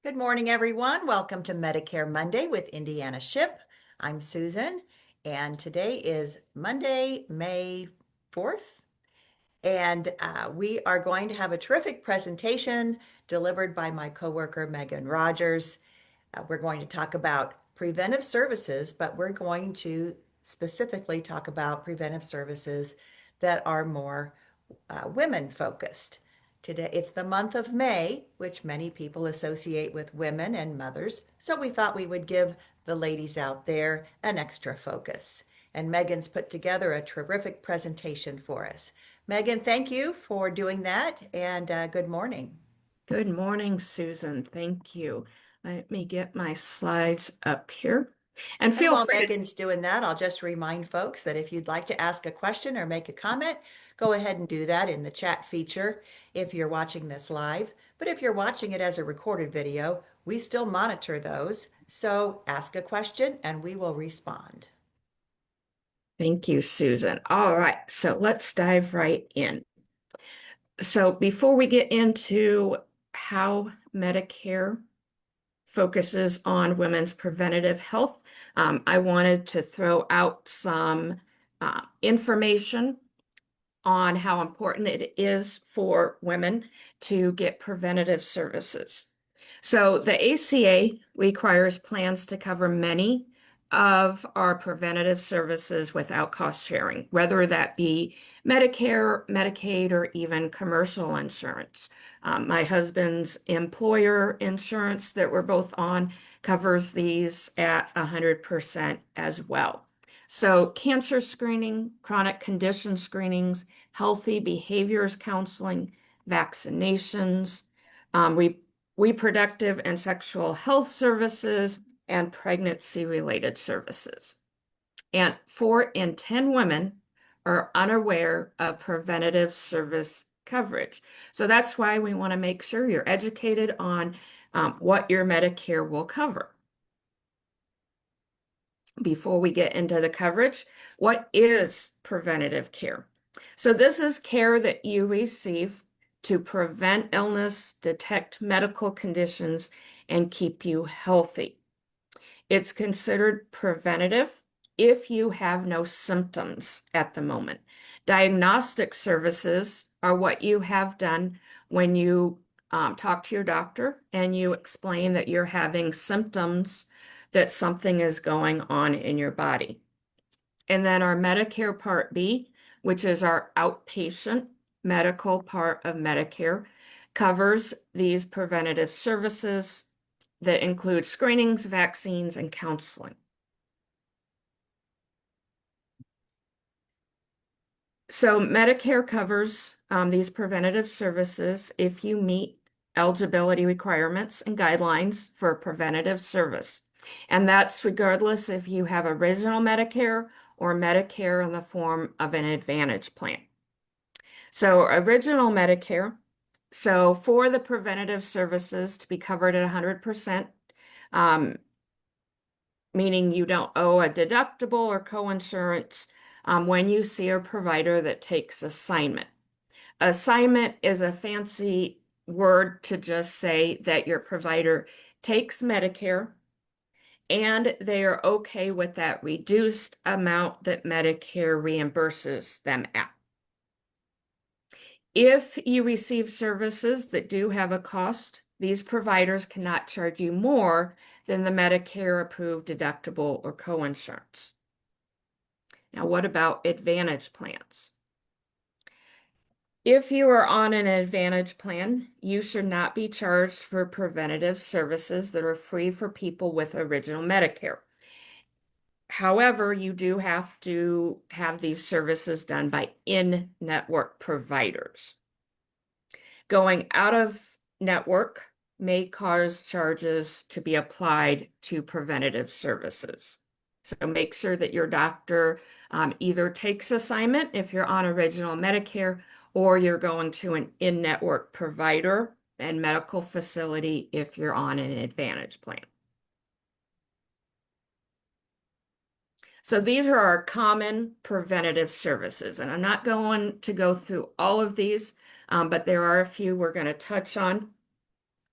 Good morning, everyone. Welcome to Medicare Monday with Indiana Ship. I'm Susan, and today is Monday, May 4th, and we are going to have a terrific presentation delivered by my coworker, Megan Rogers. We're going to talk about preventive services, but we're going to specifically talk about preventive services that are more women focused. Today, it's the month of May, which many people associate with women and mothers. So we thought we would give the ladies out there an extra focus. And Megan's put together a terrific presentation for us. Megan, thank you for doing that, and good morning. Good morning, Susan. Thank you. Let me get my slides up here. And And feel while free to, Megan's doing that, I'll just remind folks that if you'd like to ask a question or make a comment, go ahead and do that in the chat feature if you're watching this live. But if you're watching it as a recorded video, we still monitor those. So ask a question and we will respond. thank you, Susan. All right, so let's dive right in. So before we get into how Medicare focuses on women's preventative health, I wanted to throw out some information on how important it is for women to get preventative services. So the ACA requires plans to cover many of our preventative services without cost sharing, whether that be Medicare, Medicaid, or even commercial insurance. My husband's employer insurance that we're both on covers these at 100% as well. So cancer screening, chronic condition screenings, healthy behaviors counseling, vaccinations, reproductive and sexual health services, and pregnancy-related services. And 4 in 10 women are unaware of preventative service coverage. So that's why we want to make sure you're educated on what your Medicare will cover. Before we get into the coverage, what is preventative care? So this is care that you receive to prevent illness, detect medical conditions, and keep you healthy. It's considered preventative if you have no symptoms at the moment. Diagnostic services are what you have done when you talk to your doctor and you explain that you're having symptoms that something is going on in your body. And then our Medicare Part B, which is our outpatient medical part of Medicare, covers these preventative services that include screenings, vaccines, and counseling. So Medicare covers these preventative services if you meet eligibility requirements and guidelines for preventative service. And that's regardless if you have original Medicare or Medicare in the form of an Advantage plan. So original Medicare, so for the preventative services to be covered at 100%, meaning you don't owe a deductible or coinsurance when you see a provider that takes assignment. Assignment is a fancy word to just say that your provider takes Medicare and they are okay with that reduced amount that Medicare reimburses them at. If you receive services that do have a cost, these providers cannot charge you more than the Medicare approved deductible or coinsurance. Now, what about Advantage plans? If you are on an Advantage plan, you should not be charged for preventative services that are free for people with original Medicare. However, you do have to have these services done by in-network providers. Going out of network may cause charges to be applied to preventative services. So make sure that your doctor either takes assignment if you're on original Medicare or you're going to an in-network provider and medical facility if you're on an Advantage plan. So these are our common preventative services, and I'm not going to go through all of these, but there are a few we're going to touch on.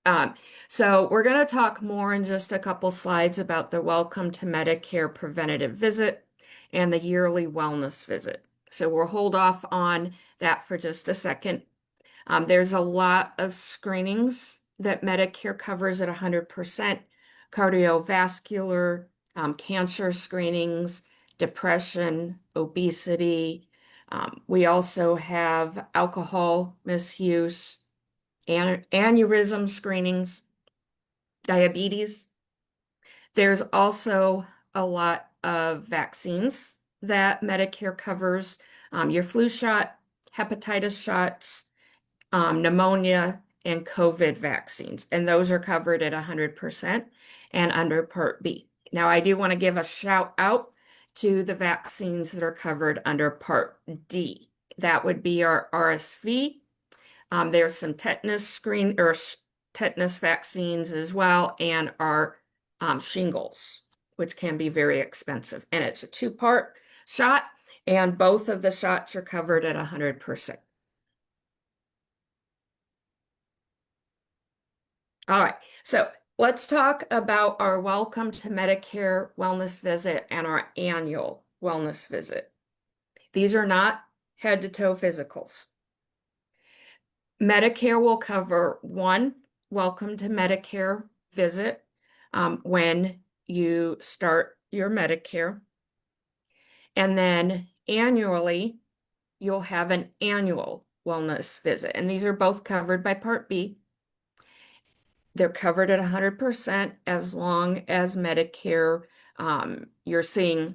Um, so we're going to talk more in just a couple slides about the Welcome to Medicare preventative visit and the yearly wellness visit. So we'll hold off on that for just a second. There's a lot of screenings that Medicare covers at 100%, cardiovascular, cancer screenings, depression, obesity. We also have alcohol misuse, aneurysm screenings, diabetes. There's also a lot of vaccines that Medicare covers, your flu shot, hepatitis shots, pneumonia, and COVID vaccines. And those are covered at 100% and under Part B. Now, I do want to give a shout out to the vaccines that are covered under Part D. That would be our RSV. There's some tetanus vaccines as well, and our shingles, which can be very expensive. And it's a two-part shot, and both of the shots are covered at 100%. All right, so let's talk about our Welcome to Medicare wellness visit and our annual wellness visit. These are not head-to-toe physicals. Medicare will cover one Welcome to Medicare visit when you start your Medicare. And then annually, you'll have an annual wellness visit. And these are both covered by Part B. They're covered at 100% as long as Medicare, you're seeing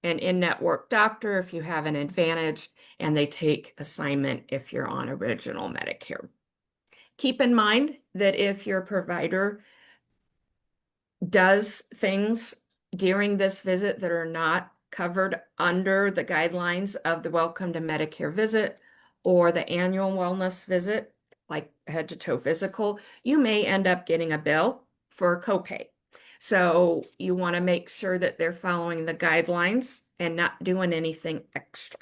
an in-network doctor if you have an advantage, and they take assignment if you're on original Medicare. Keep in mind that if your provider does things during this visit that are not covered under the guidelines of the Welcome to Medicare visit or the annual wellness visit, like head-to-toe physical, you may end up getting a bill for a copay. So you want to make sure that they're following the guidelines and not doing anything extra.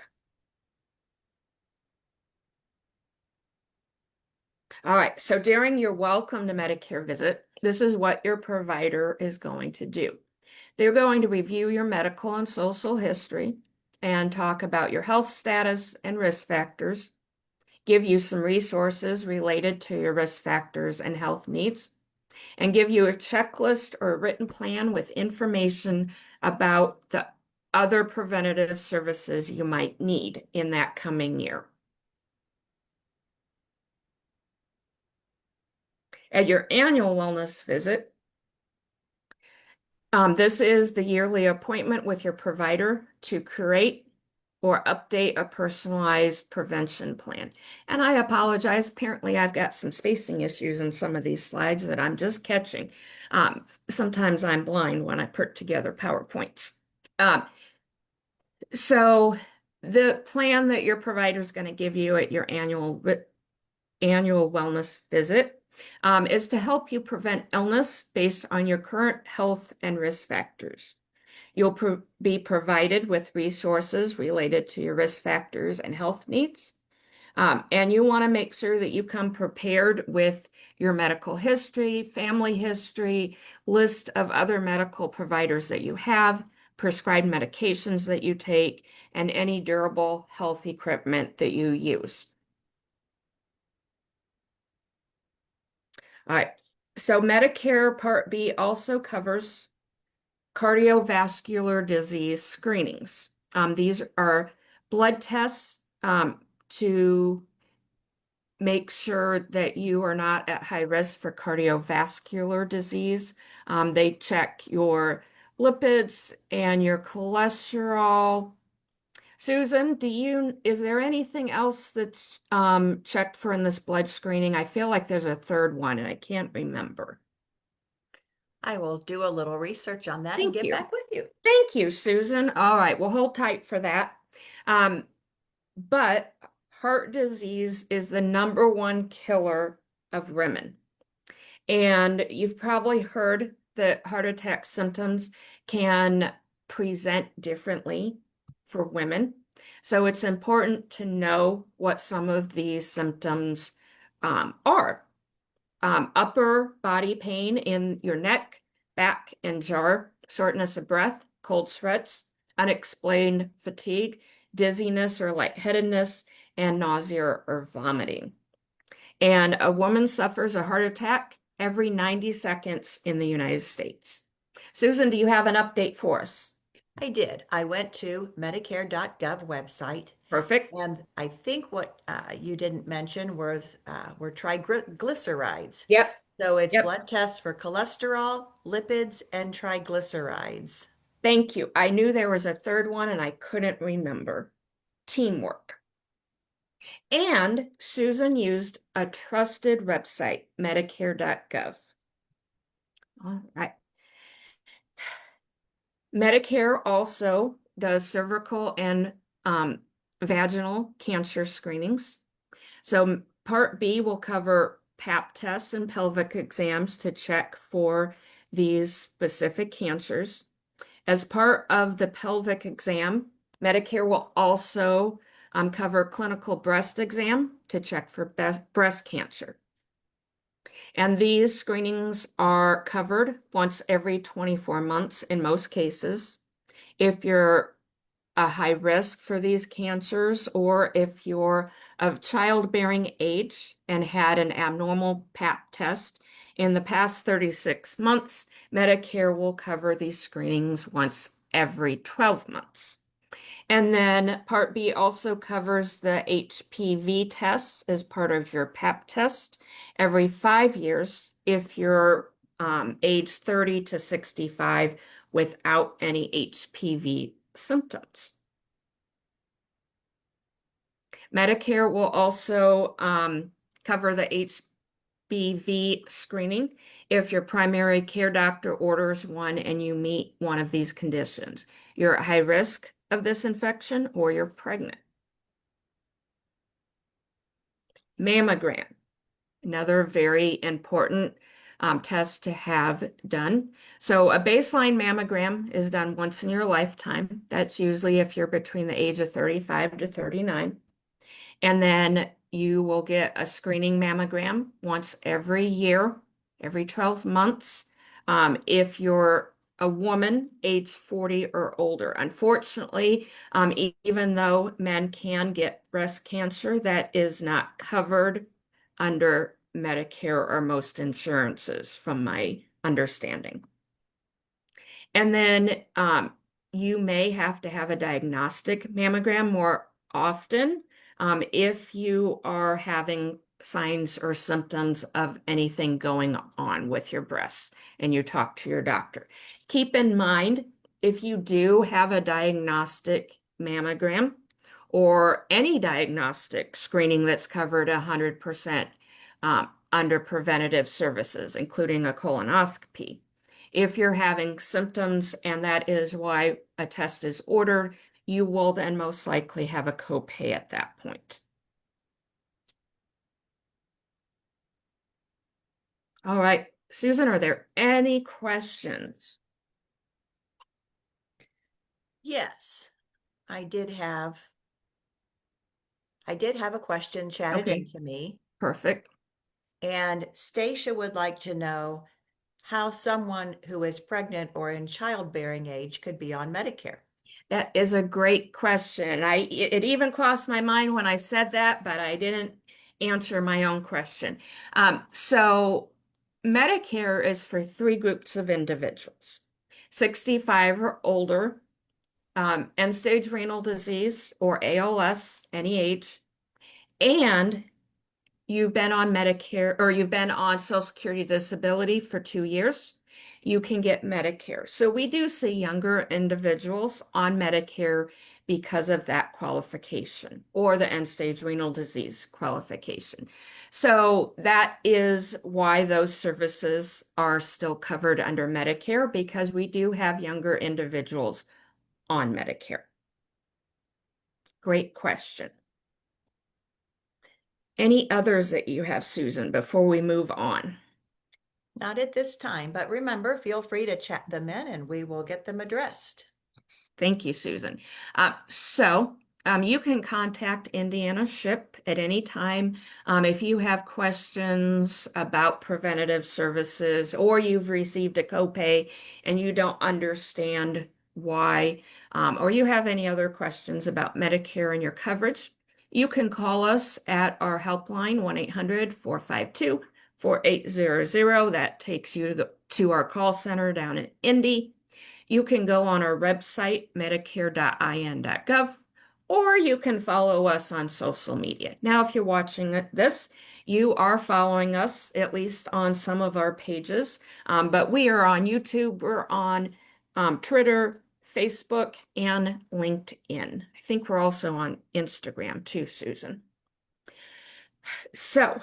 All right, so during your Welcome to Medicare visit, this is what your provider is going to do. They're going to review your medical and social history and talk about your health status and risk factors, give you some resources related to your risk factors and health needs, and give you a checklist or a written plan with information about the other preventative services you might need in that coming year. At your annual wellness visit, this is the yearly appointment with your provider to create or update a personalized prevention plan. And I apologize, apparently I've got some spacing issues in some of these slides that I'm just catching. Sometimes I'm blind when I put together PowerPoints. So the plan that your provider is going to give you at your annual wellness visit is to help you prevent illness based on your current health and risk factors. You'll be provided with resources related to your risk factors and health needs. And you want to make sure that you come prepared with your medical history, family history, list of other medical providers that you have, prescribed medications that you take, and any durable health equipment that you use. All right. So Medicare Part B also covers cardiovascular disease screenings. These are blood tests to make sure that you are not at high risk for cardiovascular disease. They check your lipids and your cholesterol. Susan, is there anything else that's checked for in this blood screening? I feel like there's a third one and I can't remember. I will do a little research on that and Thank get you. back with you. Thank you, Susan. All right, we'll hold tight for that. But heart disease is the #1 killer of women. And you've probably heard that heart attack symptoms can present differently for women. So it's important to know what some of these symptoms are. upper body pain in your neck, back, and jaw, shortness of breath, cold sweats, unexplained fatigue, dizziness or lightheadedness, and nausea or vomiting. And a woman suffers a heart attack every 90 seconds in the United States. Susan, do you have an update for us? I did. I went to Medicare.gov website, Perfect. and I think what you didn't mention were triglycerides. Yep. So it's Yep. blood tests for cholesterol, lipids, and triglycerides. Thank you. I knew there was a third one and I couldn't remember. Teamwork. And Susan used a trusted website, Medicare.gov. All right. Medicare also does cervical and vaginal cancer screenings. So Part B will cover Pap tests and pelvic exams to check for these specific cancers. As part of the pelvic exam, Medicare will also cover clinical breast exam to check for breast cancer. And these screenings are covered once every 24 months in most cases. If you're a high risk for these cancers, or if you're of childbearing age and had an abnormal Pap test in the past 36 months, Medicare will cover these screenings once every 12 months. And then Part B also covers the HPV tests as part of your Pap test every 5 years if you're age 30 to 65 without any HPV symptoms. Medicare will also cover the HPV screening if your primary care doctor orders one and you meet one of these conditions. You're at high risk of this infection or you're pregnant. Mammogram, another very important test to have done. So a baseline mammogram is done once in your lifetime. That's usually if you're between the age of 35 to 39. And then you will get a screening mammogram once every year, every 12 months, if you're a woman age 40 or older. Unfortunately, even though men can get breast cancer, that is not covered under Medicare or most insurances, from my understanding. And then you may have to have a diagnostic mammogram more often if you are having signs or symptoms of anything going on with your breasts and you talk to your doctor. Keep in mind, if you do have a diagnostic mammogram or any diagnostic screening that's covered 100% under preventative services, including a colonoscopy, if you're having symptoms and that is why a test is ordered, you will then most likely have a copay at that point. All right, Susan, are there any questions? Yes, I did have I did have a question chatted Okay, into me, perfect. and Stacia would like to know how someone who is pregnant or in childbearing age could be on Medicare. That is a great question. It even crossed my mind when I said that, but I didn't answer my own question. So Medicare is for three groups of individuals: 65 or older, end-stage renal disease or ALS, any age, and you've been on Medicare or you've been on Social Security disability for 2 years, you can get Medicare. So we do see younger individuals on Medicare because of that qualification or the end-stage renal disease qualification. So that is why those services are still covered under Medicare, because we do have younger individuals on Medicare. Great question. Any others that you have, Susan, before we move on? Not at this time, but remember, feel free to chat them in and we will get them addressed. Thank you, Susan. So You can contact Indiana SHIP at any time if you have questions about preventative services or you've received a copay and you don't understand why, or you have any other questions about Medicare and your coverage. You can call us at our helpline, 1-800-452-4800. That takes you to our call center down in Indy. You can go on our website, medicare.in.gov, or you can follow us on social media. Now, if you're watching this, you are following us at least on some of our pages, but we are on YouTube, we're on Twitter, Facebook, and LinkedIn. I think we're also on Instagram too, Susan. So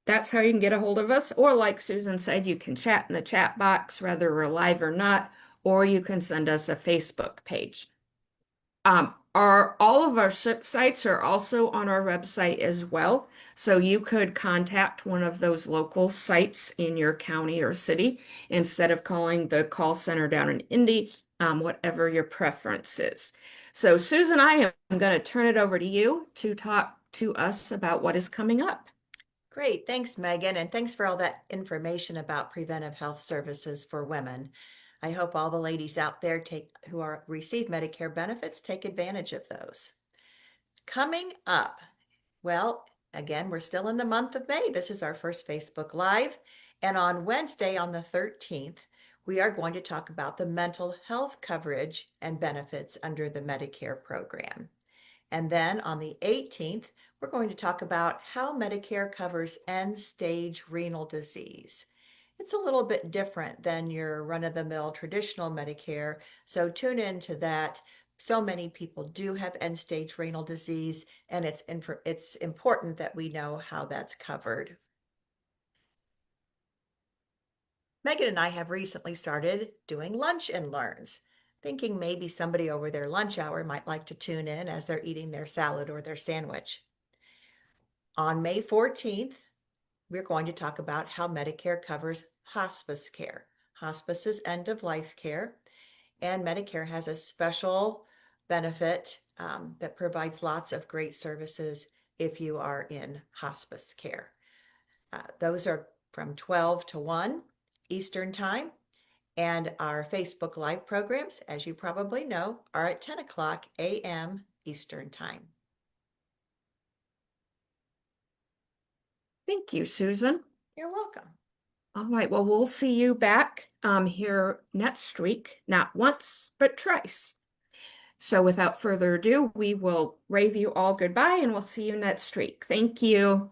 that's how you can get a hold of us. Or, like Susan said, you can chat in the chat box, whether we're live or not, or you can send us a Facebook page. All of our SHIP sites are also on our website as well. So you could contact one of those local sites in your county or city instead of calling the call center down in Indy, whatever your preference is. So Susan, I am going to turn it over to you to talk to us about what is coming up. Great. Thanks, Megan. And thanks for all that information about preventive health services for women. I hope all the ladies out there who receive Medicare benefits take advantage of those. Coming up, well, again, we're still in the month of May. This is our first Facebook Live. And on Wednesday, on the 13th, we are going to talk about the mental health coverage and benefits under the Medicare program. And then on the 18th, we're going to talk about how Medicare covers end-stage renal disease. It's a little bit different than your run-of-the-mill traditional Medicare, so tune into that. So many people do have end-stage renal disease, and it's important that we know how that's covered. Megan and I have recently started doing lunch and learns, thinking maybe somebody over their lunch hour might like to tune in as they're eating their salad or their sandwich. On May 14th, we're going to talk about how Medicare covers hospice care. Hospice is end-of-life care, and Medicare has a special benefit that provides lots of great services if you are in hospice care. Those are from 12 to 1 Eastern Time, and our Facebook Live programs, as you probably know, are at 10 o'clock a.m. Eastern Time. Thank you, Susan. You're welcome. All right, well, we'll see you back here next week, not once, but twice. So without further ado, we will wave you all goodbye and we'll see you next week. Thank you.